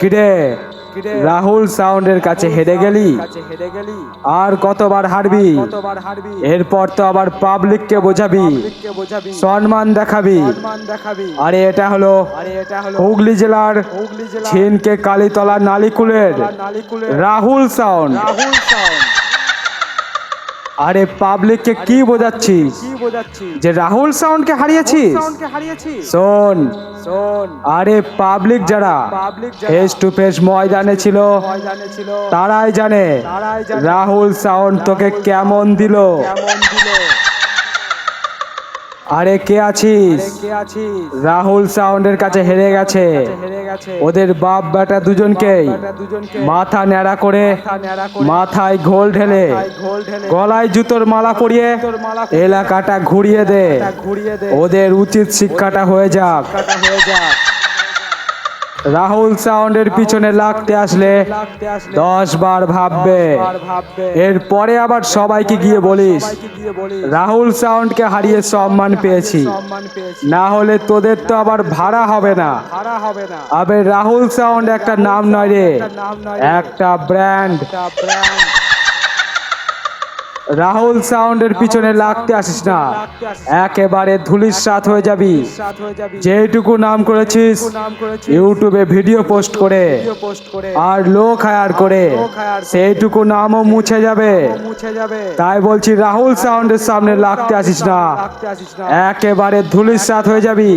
কিরে রাহুল সাউন্ডের কাছে হেরে গেলি, আর কতবার হারবি? এরপর তো আবার পাবলিককে বোঝাবি, সম্মান দেখাবি। আরে এটা হলো হুগলি জেলার ছিনকে কালীতলা নালিকুলের রাহুল সাউন্ড। আরে পাবলিককে কি বোঝাচ্ছিস যে রাহুল সাউন্ডকে হারিয়েছিস? শোন, আরে পাবলিক যারা ফেস টু ফেস ময়দানে ছিল তারাই জানে রাহুল সাউন্ড তোকে কেমন দিল। আরে কে আছিস? রাহুল সাউন্ডের কাছে হেরে গেছে। ওদের বাপ বেটা দুজনকেই মাথা ন্যাড়া করে, মাথায় ঘোল ঢেলে, গলায় জুতোর মালা পরিয়ে এলাকাটা ঘুরিয়ে দে। ওদের উচিত শিক্ষাটা হয়ে যাক। রাহুল সাউন্ডের পিছনে লাগতে আসলে 10 বার ভাববে। এরপরে আবার সবাইকে গিয়ে বলিস রাহুল সাউন্ডকে হারিয়ে সম্মান পেয়েছি, না হলে তোদের তো আবার ভাড়া হবে না। আবে রাহুল সাউন্ড একটা নাম নয় রে, একটা ব্র্যান্ড। রাহুল সাউন্ডের পিছনে লাগতে আসিস না, একেবারে ধুলিস্যাৎ হয়ে যাবি। যেটুকু নাম করেছিস ইউটিউবে ভিডিও পোস্ট করে আর লোক হায়ার করে, সেইটুকু নামও মুছে যাবে। তাই বলছি রাহুল সাউন্ডের সামনে লাগতে আসিস না, একেবারে ধুলিস্যাৎ হয়ে যাবি।